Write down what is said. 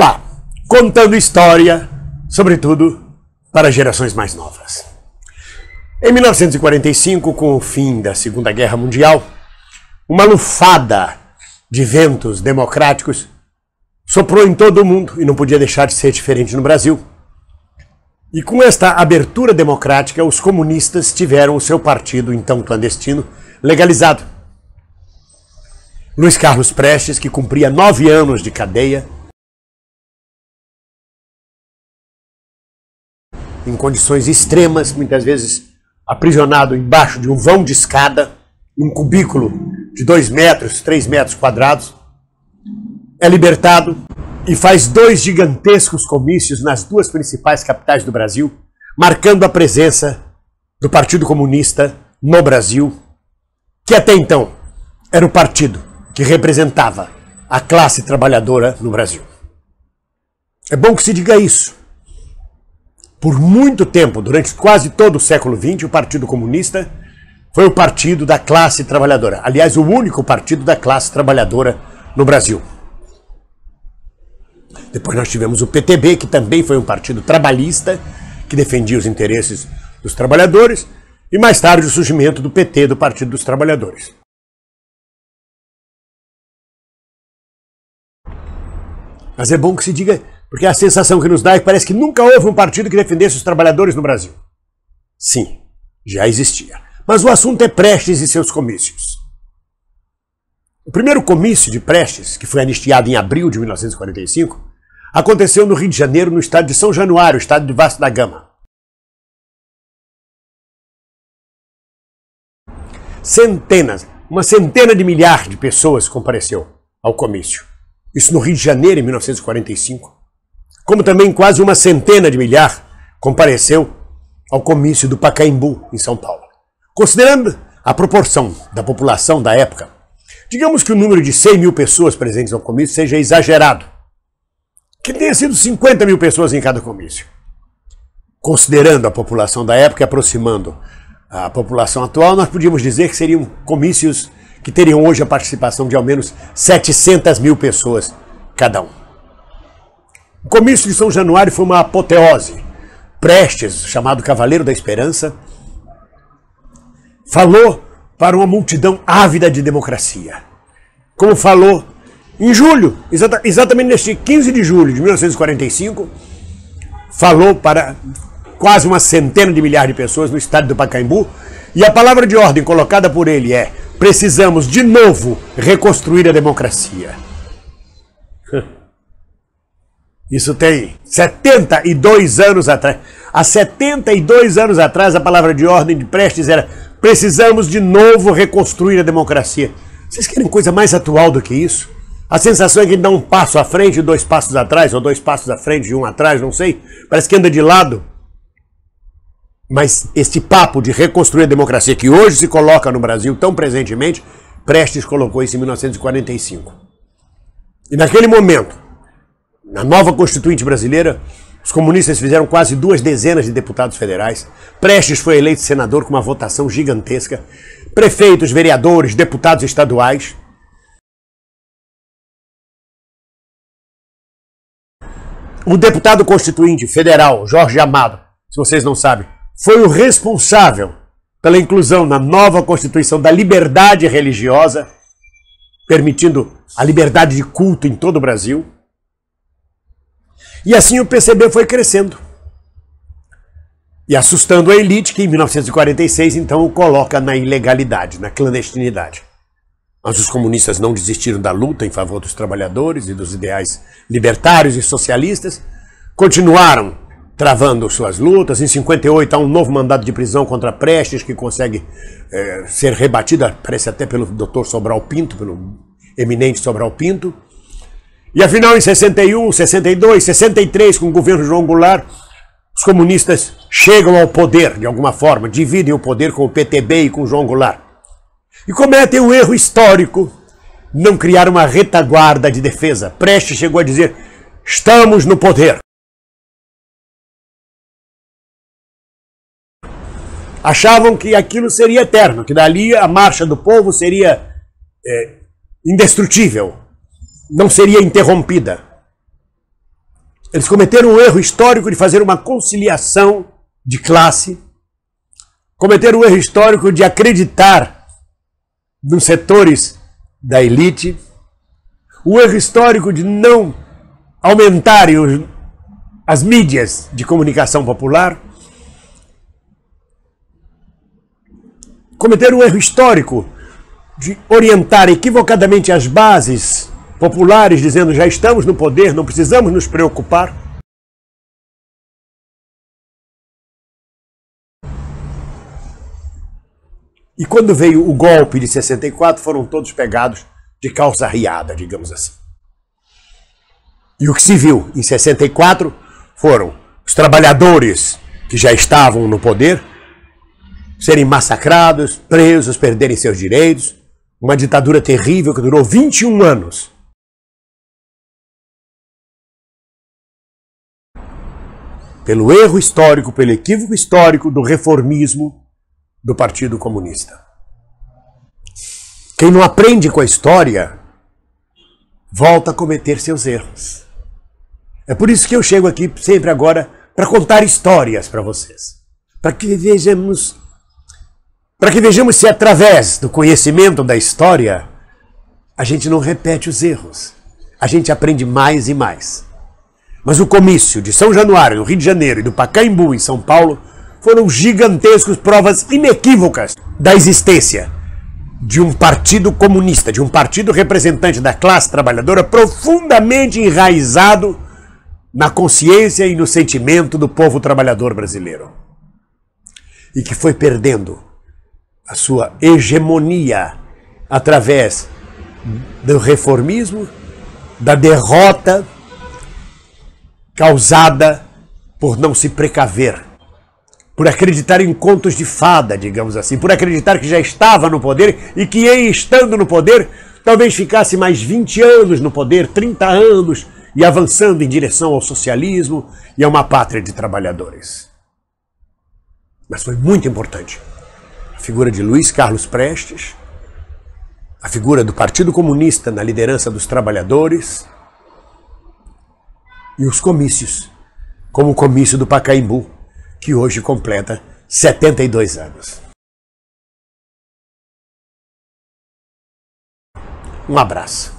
Olá, contando história, sobretudo para gerações mais novas. Em 1945, com o fim da Segunda Guerra Mundial, uma lufada de ventos democráticos soprou em todo o mundo e não podia deixar de ser diferente no Brasil. E com esta abertura democrática, os comunistas tiveram o seu partido, então clandestino, legalizado. Luiz Carlos Prestes, que cumpria 9 anos de cadeia, em condições extremas, muitas vezes aprisionado embaixo de um vão de escada, num cubículo de 2 metros, 3 metros quadrados, é libertado e faz 2 gigantescos comícios nas 2 principais capitais do Brasil, marcando a presença do Partido Comunista no Brasil, que até então era o partido que representava a classe trabalhadora no Brasil. É bom que se diga isso. Por muito tempo, durante quase todo o século XX, o Partido Comunista foi o partido da classe trabalhadora. Aliás, o único partido da classe trabalhadora no Brasil. Depois nós tivemos o PTB, que também foi um partido trabalhista, que defendia os interesses dos trabalhadores, e mais tarde o surgimento do PT, do Partido dos Trabalhadores. Mas é bom que se diga, porque a sensação que nos dá é que parece que nunca houve um partido que defendesse os trabalhadores no Brasil. Sim, já existia. Mas o assunto é Prestes e seus comícios. O primeiro comício de Prestes, que foi anistiado em abril de 1945, aconteceu no Rio de Janeiro, no estado de São Januário, estado de Vasco da Gama. Uma centena de milhares de pessoas compareceu ao comício. Isso no Rio de Janeiro, em 1945. Como também quase uma centena de milhares compareceu ao comício do Pacaembu, em São Paulo. Considerando a proporção da população da época, digamos que o número de 100 mil pessoas presentes ao comício seja exagerado. Que tenha sido 50 mil pessoas em cada comício. Considerando a população da época e aproximando a população atual, nós podíamos dizer que seriam comícios que teriam hoje a participação de ao menos 700 mil pessoas cada um. O comício de São Januário foi uma apoteose. Prestes, chamado Cavaleiro da Esperança, falou para uma multidão ávida de democracia. Como falou em julho, exatamente neste 15 de julho de 1945, falou para quase uma centena de milhares de pessoas no estádio do Pacaembu, e a palavra de ordem colocada por ele é: precisamos de novo reconstruir a democracia. Isso tem 72 anos atrás. Há 72 anos atrás, a palavra de ordem de Prestes era: precisamos de novo reconstruir a democracia. Vocês querem coisa mais atual do que isso? A sensação é que ele dá um passo à frente e 2 passos atrás, ou 2 passos à frente e 1 atrás, não sei. Parece que anda de lado. Mas este papo de reconstruir a democracia que hoje se coloca no Brasil tão presentemente, Prestes colocou isso em 1945. E naquele momento, na nova Constituinte brasileira, os comunistas fizeram quase 2 dezenas de deputados federais. Prestes foi eleito senador com uma votação gigantesca. Prefeitos, vereadores, deputados estaduais. O deputado constituinte federal, Jorge Amado, se vocês não sabem, foi o responsável pela inclusão na nova Constituição da liberdade religiosa, permitindo a liberdade de culto em todo o Brasil. E assim o PCB foi crescendo. E assustando a elite, que em 1946 então o coloca na ilegalidade, na clandestinidade. Mas os comunistas não desistiram da luta em favor dos trabalhadores e dos ideais libertários e socialistas, continuaram travando suas lutas. Em 58 há um novo mandado de prisão contra Prestes, que consegue ser rebatido, parece até pelo Dr. Sobral Pinto, pelo eminente Sobral Pinto. E afinal, em 61, 62, 63, com o governo João Goulart, os comunistas chegam ao poder, de alguma forma, dividem o poder com o PTB e com o João Goulart. E cometem um erro histórico, não criar uma retaguarda de defesa. Prestes chegou a dizer: estamos no poder. Achavam que aquilo seria eterno, que dali a marcha do povo seria indestrutível, não seria interrompida. Eles cometeram o erro histórico de fazer uma conciliação de classe, cometeram o erro histórico de acreditar nos setores da elite, o erro histórico de não aumentarem as mídias de comunicação popular, cometeram o erro histórico de orientar equivocadamente as bases populares, dizendo já estamos no poder, não precisamos nos preocupar. E quando veio o golpe de 64, foram todos pegados de calça arriada, digamos assim. E o que se viu em 64 foram os trabalhadores que já estavam no poder serem massacrados, presos, perderem seus direitos. Uma ditadura terrível que durou 21 anos. Pelo erro histórico, pelo equívoco histórico do reformismo do Partido Comunista. Quem não aprende com a história volta a cometer seus erros. É por isso que eu chego aqui sempre agora para contar histórias para vocês. Para que vejamos se através do conhecimento da história a gente não repete os erros. A gente aprende mais e mais. Mas o comício de São Januário, no Rio de Janeiro, e do Pacaembu, em São Paulo, foram gigantescas provas inequívocas da existência de um partido comunista, de um partido representante da classe trabalhadora profundamente enraizado na consciência e no sentimento do povo trabalhador brasileiro. E que foi perdendo a sua hegemonia através do reformismo, da derrota causada por não se precaver, por acreditar em contos de fada, digamos assim, por acreditar que já estava no poder e que, estando no poder, talvez ficasse mais 20 anos no poder, 30 anos, e avançando em direção ao socialismo e a uma pátria de trabalhadores. Mas foi muito importante a figura de Luiz Carlos Prestes, a figura do Partido Comunista na liderança dos trabalhadores e os comícios, como o comício do Pacaembu, que hoje completa 72 anos. Um abraço.